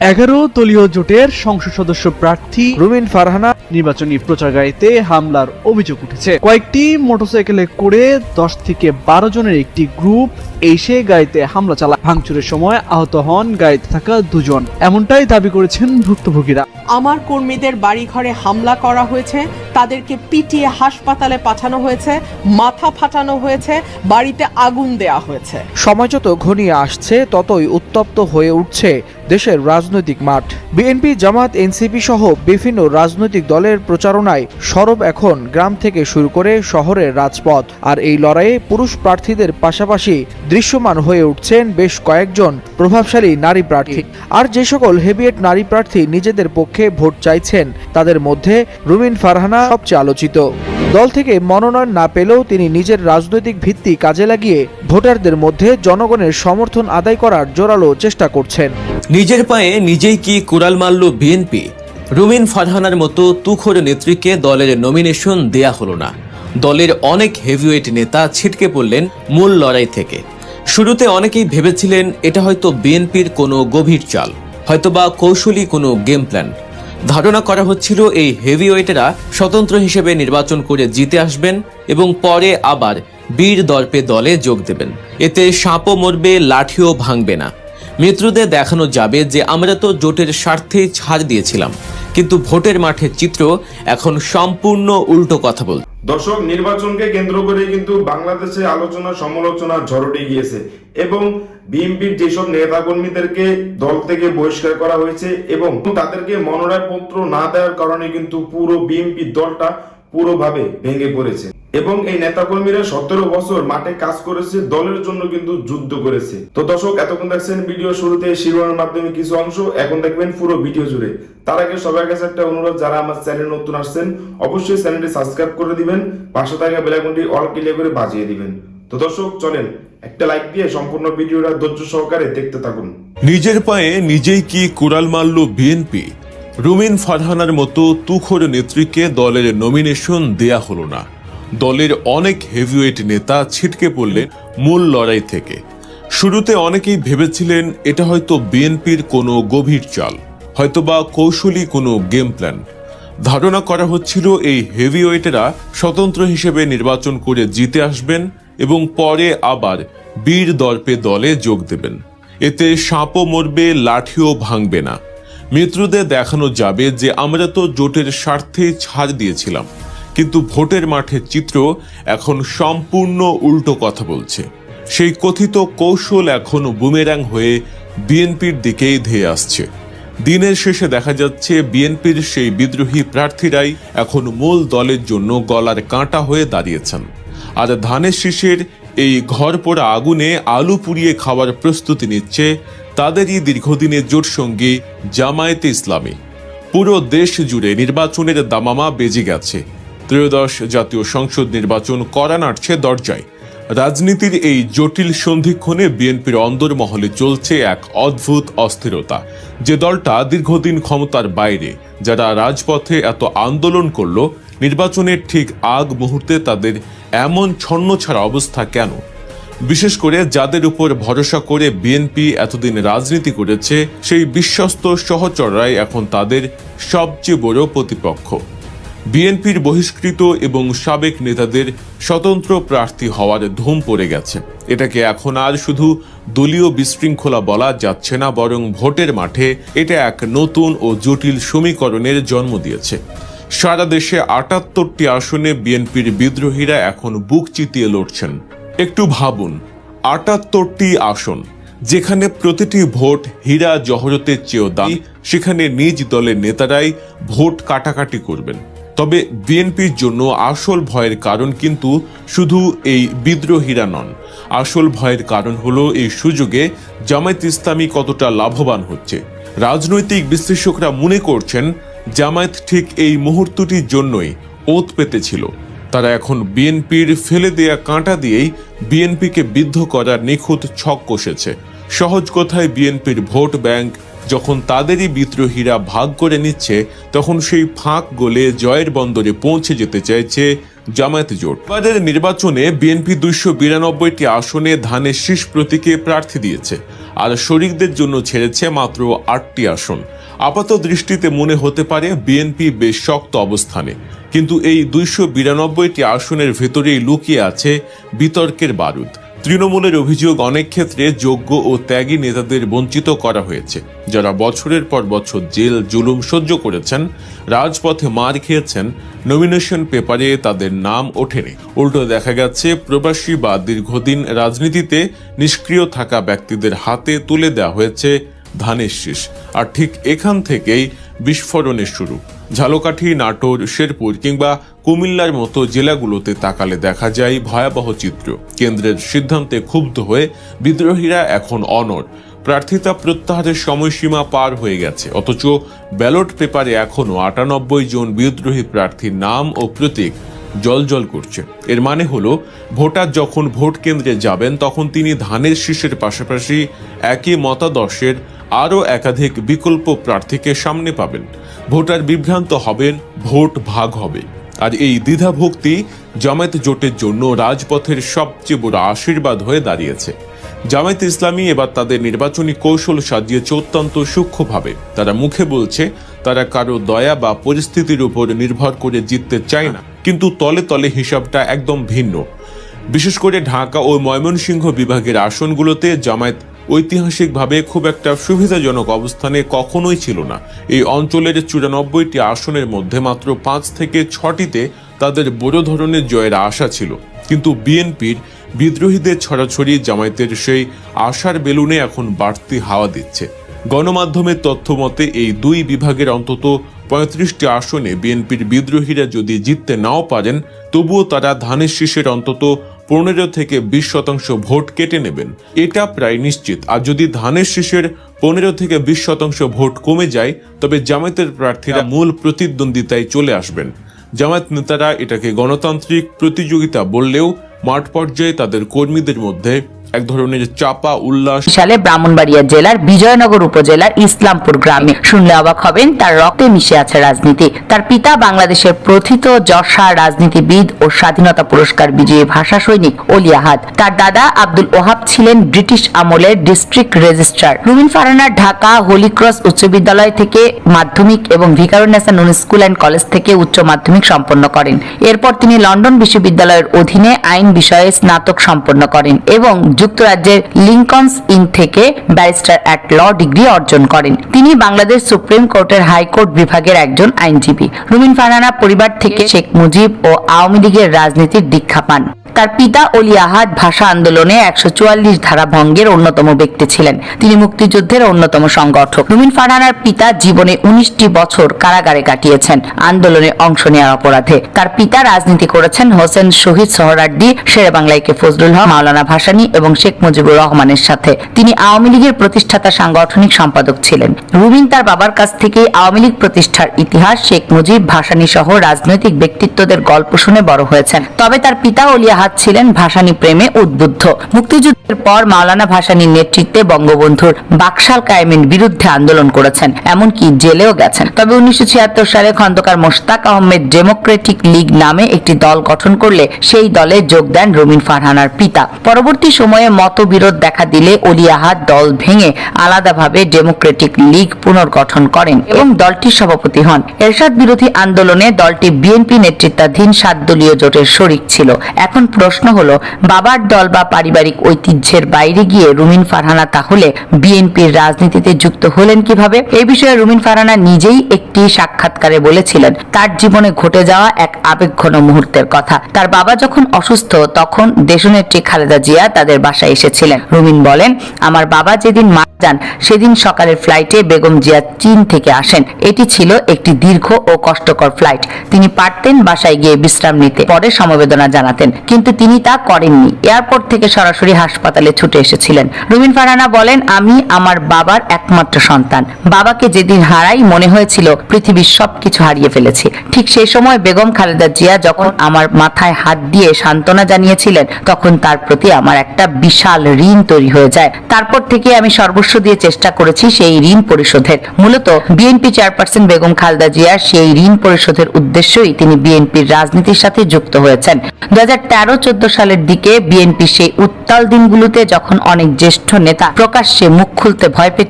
11 দলীয় জোটের সংসদ সদস্য প্রার্থী রুমিন ফারহানা নির্বাচনী প্রচার গাড়িতে হামলার অভিযোগ উঠেছে। কয়েকটি মোটরসাইকেলে করে 10 থেকে 12 জনের একটি গ্রুপ এসে গাড়িতে হামলা চালায়। ভাঙচুরের সময় আহত হন গাড়িতে থাকা দুজন, এমনটাই দাবি করেছেন ভুক্তভোগীরা। আমার কর্মীদের বাড়িঘরে হামলা করা হয়েছে, তাদেরকে পিটিয়ে হাসপাতালে পাঠানো হয়েছে, মাথা ফাটানো হয়েছে, বাড়িতে আগুন দেয়া হয়েছে। সময় যত ঘনিয়ে আসছে ততই উত্তপ্ত হয়ে উঠছে দেশের রাজনৈতিক মাঠ। বিএনপি, জামাত, এনসিপি সহ বিভিন্ন রাজনৈতিক দলের প্রচারণায় সরব এখন গ্রাম থেকে শুরু করে শহরের রাজপথ। আর এই লড়াইয়ে পুরুষ প্রার্থীদের পাশাপাশি দৃশ্যমান হয়ে উঠছেন বেশ কয়েকজন প্রভাবশালী নারী প্রার্থী। আর যে সকল হেভিয়েট নারী প্রার্থী নিজেদের পক্ষে ভোট চাইছেন তাদের মধ্যে রুমিন ফারহানা সবচেয়ে আলোচিত। দল থেকে মনোনয়ন না পেলেও তিনি নিজের রাজনৈতিক ভিত্তি কাজে লাগিয়ে ভোটারদের মধ্যে জনগণের সমর্থন আদায় করার জোরালো চেষ্টা করছেন। নিজের পায়ে নিজেই কি কুড়াল মারল বিএনপি? রুমিন ফারহানার মতো তুখোর নেত্রীকে দলের নমিনেশন দেয়া হলো না। দলের অনেক হেভিওয়েট নেতা ছিটকে পড়লেন মূল লড়াই থেকে। শুরুতে অনেকেই ভেবেছিলেন এটা হয়তো বিএনপির কোনো গভীর চাল, হয়তোবা কৌশলী কোনো গেম প্ল্যান। ধারণা করা হচ্ছিল এই হেভিওয়েটেরা স্বতন্ত্র হিসেবে নির্বাচন করে জিতে আসবেন এবং পরে আবার বীর দর্পে দলে যোগ দেবেন। এতে সাপও মরবে, লাঠিও ভাঙবে না। মিত্রদের দেখানো যাবে যে আমরা তো জোটের স্বার্থেই ছাড় দিয়েছিলাম, কিন্তু ভোটের মাঠের চিত্র এখন সম্পূর্ণ উল্টো কথা বল। দর্শক, নির্বাচনকে কেন্দ্র করে কিন্তু বাংলাদেশে আলোচনা সমালোচনা ঝড় উঠে গিয়েছে এবং বিএনপির যেসব নেতা কর্মীদেরকে দল থেকে বহিষ্কার করা হয়েছে এবং তাদেরকে মনোনয়ন পত্র না দেওয়ার কারণে কিন্তু পুরো বিএনপি দলটা পুরোভাবে ভেঙে পড়েছে এবং এই নেতাকর্মীরা 17 বছর মাঠে কাজ করেছে, দলের জন্য কিন্তু যুদ্ধ করেছে। তো দর্শক, এতক্ষণ দেখছেন ভিডিও শুরুতে শিরোনামের মাধ্যমে কিছু অংশ, এখন দেখবেন পুরো ভিডিও জুড়ে। তার আগে সবার কাছে একটা অনুরোধ, যারা আমার চ্যানেল নতুন আসছেন অবশ্যই চ্যানেলটি সাবস্ক্রাইব করে দিবেন, পাশে থাকা বেল আইকনটি অল ক্লিক করে বাজিয়ে দিবেন। তো দর্শক চলেন একটা লাইক দিয়ে সম্পূর্ণ ভিডিওটা ধৈর্য সহকারে দেখতে থাকুন। নিজের পায়ে নিজেই কি কুড়াল মারল বিএনপি? রুমিন ফারহানার মতো তুখোর নেত্রীকে দলের নমিনেশন দেয়া হলো না। দলের অনেক হেভিওয়েট নেতা ছিটকে পড়লেন মূল লড়াই থেকে। শুরুতে অনেকেই ভেবেছিলেন এটা হয়তো বিএনপির কোনো গভীর চাল, হয়তোবা কৌশলী কোনো গেম প্ল্যান। ধারণা করা হচ্ছিল এই হেভিওয়েটেরা স্বতন্ত্র হিসেবে নির্বাচন করে জিতে আসবেন এবং পরে আবার বীর দর্পে দলে যোগ দেবেন। এতে সাপও মরবে, লাঠিও ভাঙবে না। মিত্রদের দেখানো যাবে যে আমরা তো জোটের স্বার্থেই ছাড় দিয়েছিলাম, কিন্তু ভোটের মাঠের চিত্র এখন সম্পূর্ণ উল্টো কথা বলছে। সেই কথিত কৌশল এখন বুমেরাং হয়ে বিএনপির দিকেই ধেয়ে আসছে। দিনের শেষে দেখা যাচ্ছে বিএনপির সেই বিদ্রোহী প্রার্থীরাই এখন মূল দলের জন্য গলার কাঁটা হয়ে দাঁড়িয়েছেন। আর ধানের শীষের এই ঘর পোড়া আগুনে আলু পুড়িয়ে খাওয়ার প্রস্তুতি নিচ্ছে তাদেরই দীর্ঘদিনের জোট সঙ্গী জামায়াতে ইসলামী। পুরো দেশ জুড়ে নির্বাচনের দামামা বেজে গেছে। ত্রয়োদশ জাতীয় সংসদ নির্বাচন কড়া নাড়ছে দরজায়। রাজনীতির এই জটিল সন্ধিক্ষণে বিএনপির অন্দরমহলে চলছে এক অদ্ভুত অস্থিরতা। যে দলটা দীর্ঘদিন ক্ষমতার বাইরে, যারা রাজপথে এত আন্দোলন করলো, নির্বাচনের ঠিক আগ মুহূর্তে তাদের এমন ছন্নছাড়া অবস্থা কেন? বিশেষ করে যাদের উপর ভরসা করে বিএনপি এতদিন রাজনীতি করেছে, সেই বিশ্বস্ত সহচররাই এখন তাদের সবচেয়ে বড় প্রতিপক্ষ। বিএনপির বহিষ্কৃত এবং সাবেক নেতাদের স্বতন্ত্র প্রার্থী হওয়ার ধুম পড়ে গেছে। এটাকে এখন আর শুধু দলীয় বিশৃঙ্খলা বলা যাচ্ছে না, বরং ভোটের মাঠে এটা এক নতুন ও জটিল সমীকরণের জন্ম দিয়েছে। সারা দেশে ৭৮টি আসনে বিএনপির বিদ্রোহীরা এখন বুক চিতিয়ে লড়ছেন। একটু ভাবুন, ৭৮টি আসন, যেখানে প্রতিটি ভোট হীরা জহরতের চেয়েও দামি, সেখানে নিজ দলের নেতারাই ভোট কাটাকাটি করবেন। তবে বিএনপির জন্য আসল ভয়ের কারণ কিন্তু শুধু এই বিদ্রোহীরা নন। আসল ভয়ের কারণ হলো এই সুযোগে জামায়াত ইসলামী কতটা লাভবান হচ্ছে। রাজনৈতিক বিশ্লেষকরা মনে করছেন জামায়াত ঠিক এই মুহূর্তটির জন্যই ওত পেতেছিল। তারা এখন বিএনপির ফেলে দেয়া কাঁটা দিয়েই বিএনপিকে বিদ্ধ করার নিখুঁত ছক কষেছে। সহজ কথায়, বিএনপির ভোট ব্যাংক যখন তাদেরই বিদ্রোহীরা ভাগ করে নিচ্ছে, তখন সেই ফাঁক গলে জয়ের বন্দরে পৌঁছে যেতে চাইছে জামায়াত জোট। এবারের নির্বাচনে বিএনপি ২৯২টি আসনে ধানের শীষ প্রতীকে প্রার্থী দিয়েছে। আর শরিকদের জন্য ছেড়েছে মাত্র 8টি আসন। আপাত দৃষ্টিতে মনে হতে পারে বিএনপি বেশ শক্ত অবস্থানে, কিন্তু এই 292টি আসনের ভেতরেই লুকিয়ে আছে বিতর্কের বারুদ। তৃণমূলের অভিযোগ, অনেক ক্ষেত্রে যোগ্য ও ত্যাগী নেতাদের বঞ্চিত করা হয়েছে, যারা বছরের পর বছর জেল জুলুম সহ্য করেছেন, রাজপথে মার খেয়েছেন, নমিনেশন পেপারে তাদের নাম ওঠেনি। উল্টো দেখা গেছে প্রবাসী বা দীর্ঘদিন রাজনীতিতে নিষ্ক্রিয় থাকা ব্যক্তিদের হাতে তুলে দেওয়া হয়েছে ধানের শীষ। আর ঠিক এখান থেকেই বিস্ফোরণের শুরু। ঝালকাঠি, নাটোর, শেরপুর কিংবা কুমিল্লার মতো জেলাগুলোতে তাকালে দেখা যায় ভয়াবহ চিত্র। কেন্দ্রের সিদ্ধান্তে ক্ষুব্ধ হয়ে বিদ্রোহীরা এখন অনড়। প্রার্থিতা প্রত্যাহারের সময়সীমা পার হয়ে গেছে, অথচ ব্যালট পেপারে এখনো 98 জন বিদ্রোহী প্রার্থীর নাম ও প্রতীক জলজল করছে। এর মানে হলো, ভোটার যখন ভোট কেন্দ্রে যাবেন তখন তিনি ধানের শীষের পাশাপাশি একই মতাদর্শের আরও একাধিক বিকল্প প্রার্থীকে সামনে পাবেন। ভোটার বিভ্রান্ত হবেন, ভোট ভাগ হবে। আর এই দ্বিধাভক্তি জামায়াত জোটের জন্য রাজপথের সবচেয়ে বড় আশীর্বাদ হয়ে দাঁড়িয়েছে। জামায়াত ইসলামী এবার তাদের নির্বাচনী কৌশল সাজিয়েছে অত্যন্ত সূক্ষ্মভাবে। তারা মুখে বলছে তারা কারো দয়া বা পরিস্থিতির উপর নির্ভর করে জিততে চায় না, কিন্তু তলে তলে হিসাবটা একদম ভিন্ন। বিশেষ করে ঢাকা ও ময়মনসিংহ বিভাগের আসনগুলোতে জামায়াত ঐতিহাসিকভাবে খুব একটা সুবিধাজনক অবস্থানে কখনোই ছিল না। এই অঞ্চলের 94টি আসনের মধ্যে মাত্র 5 থেকে 6টিতে তাদের বড় ধরনের জয়ের আশা ছিল, কিন্তু বিএনপির বিদ্রোহীদের ছড়াছড়ি জামায়াতের সেই আশার বেলুনে এখন বাড়তি হাওয়া দিচ্ছে। গণমাধ্যমের তথ্য মতে এই দুই বিভাগের অন্তত 35টি আসনে বিএনপির বিদ্রোহীরা যদি জিততে নাও পারেন, তবুও তারা ধানের শীষের অন্তত 15 থেকে 20% ভোট কেটে নেবেন, এটা প্রায় নিশ্চিত। আর যদি ধানের শীষের 15 থেকে 20% ভোট কমে যায়, তবে জামায়াতের প্রার্থীরা মূল প্রতিদ্বন্দ্বিতায় চলে আসবেন। জামায়াত নেতারা এটাকে গণতান্ত্রিক প্রতিযোগিতা বললেও মাঠ পর্যায়ে তাদের কর্মীদের মধ্যে এক ধরনের চাপা উল্লাস। সালে ব্রাহ্মণবাড়িয়া জেলার বিজয়নগর উপজেলার ইসলামপুর গ্রামে, শুনলে অবাক হবেন, তার রক্তে মিশে আছে রাজনীতি। তার পিতা বাংলাদেশের প্রথিত যশা রাজনীতিবিদ ও স্বাধীনতা পুরস্কার বিজয়ী ভাষা সৈনিক অলি আহাদ। তার দাদা আব্দুল ওহাব ছিলেন ব্রিটিশ আমলের ডিস্ট্রিক্ট রেজিস্ট্রার। রুমিন ফারহানা ঢাকা হোলি ক্রস উচ্চ বিদ্যালয় থেকে মাধ্যমিক এবং ভিকারুন্নেসা নুন স্কুল অ্যান্ড কলেজ থেকে উচ্চ মাধ্যমিক সম্পন্ন করেন। এরপর তিনি লন্ডন বিশ্ববিদ্যালয়ের অধীনে আইন বিষয়ে স্নাতক সম্পন্ন করেন এবং যুক্তরাজ্যের লিঙ্কনস ইন থেকে ব্যারিস্টার অ্যাট ল ডিগ্রি অর্জন করেন। তিনি বাংলাদেশ সুপ্রিম কোর্টের হাইকোর্ট বিভাগের একজন আইনজীবী। রুমিন ফারহানা পরিবার থেকে শেখ মুজিব ও আওয়ামী লীগের রাজনীতির দীক্ষা পান। তার পিতা অলি আহাদ ভাষা আন্দোলনে 144 ধারা ভঙ্গের অন্যতম ব্যক্তি ছিলেন। তিনি মুক্তিযুদ্ধের অন্যতম সংগঠক। রুমিন ফারহানার পিতা জীবনে 19টি বছর কারাগারে কাটিয়েছেন আন্দোলনে অংশ নেওয়ার অপরাধে। তার পিতা রাজনীতি করেছেন হোসেন শহীদ সোহরাওয়ার্দী, শেরে বাংলায় কে ফজলুল হক, মাওলানা ভাসানী এবং শেখ মুজিবুর রহমানের সাথে। তিনি আওয়ামী লীগের প্রতিষ্ঠাতা সাংগঠনিক সম্পাদক ছিলেন। রুমিন তার বাবার কাছ থেকে আওয়ামী লীগ প্রতিষ্ঠার ইতিহাস, শেখ মুজিব, ভাসানী সহ রাজনৈতিক ব্যক্তিত্বদের গল্প শুনে বড় হয়েছেন। তবে তার পিতা অলি আহাদ ছিলেন ভাসানী প্রেমে উদ্বুদ্ধ। মুক্তিযুদ্ধের পর মাওলানা ভাসানীর নেতৃত্বে বঙ্গবন্ধুর বাকশাল কায়েমের বিরুদ্ধে আন্দোলন করেছেন, এমনকি জেলেও গেছেন। তবে 1976 সালে খন্দকার মোশতাক আহমেদ ডেমোক্রেটিক লীগ নামে একটি দল গঠন করলে সেই দলে যোগ দেন রুমিন ফারহানার পিতা। পরবর্তী সময়ে মতবিরোধ দেখা দিলে অলি আহাদ দল ভেঙে আলাদাভাবে ডেমোক্রেটিক লীগ পুনর্গঠন করেন এবং দলটির সভাপতি হন। এরশাদ বিরোধী আন্দোলনে দলটি বিএনপি নেতৃত্বাধীন 7 দলীয় জোটের শরিক ছিল। এখন প্রশ্ন হলো, বাবার দল বা পারিবারিক ঐতিহ্যের বাইরে গিয়ে রুমিন ফারহানা তাহলে বিএনপির রাজনীতিতে যুক্ত হলেন কিভাবে? এই বিষয়ে রুমিন ফারহানা নিজেই একটি সাক্ষাৎকারে বলেছিলেন, তার জীবনে ঘটে যাওয়া এক আবেগঘন মুহূর্তের কথা। তার বাবা যখন অসুস্থ, তখন দেশনেত্রী খালেদা জিয়া তাদের বাসায় এসেছিলেন। রুমিন বলেন, আমার বাবা যেদিন মারা যান সেদিন সকালের ফ্লাইটে বেগম জিয়া চীন থেকে আসেন। এটি ছিল একটি দীর্ঘ ও কষ্টকর ফ্লাইট। তিনি পারতেন বাসায় গিয়ে বিশ্রাম নিতে, পরে সমবেদনা জানাতেন, কিন্তু তিনি তা করেননি। এয়ারপোর্ট থেকে সরাসরি হাসপাতালে ছুটে এসেছিলেন। রুমিন ফারহানা বলেন, আমি আমার বাবার একমাত্র সন্তান। বাবাকে যেদিন হারাই মনে হয়েছিল পৃথিবীর সবকিছু হারিয়ে ফেলেছি। ঠিক সেই সময় বেগম খালেদা জিয়া যখন আমার মাথায় হাত দিয়ে সান্ত্বনা জানিয়েছিলেন, তখন তার প্রতি আমার একটা বিশাল ঋণ তৈরি হয়ে যায়। তারপর থেকে আমি সর্বস্ব দিয়ে চেষ্টা করেছি সেই ঋণ পরিশোধের। মূলত বিএনপি চেয়ারপারসন বেগম খালেদা জিয়ার সেই ঋণ পরিশোধের উদ্দেশ্যই তিনি বিএনপির রাজনীতির সাথে যুক্ত হয়েছেন। 2013 2013-14 সালের দিকে বিএনপি সেই উত্তাল দিনগুলোতে যখন অনেক জ্যেষ্ঠ নেতা প্রকাশ্যে মুখ খুলতে ভয় পেত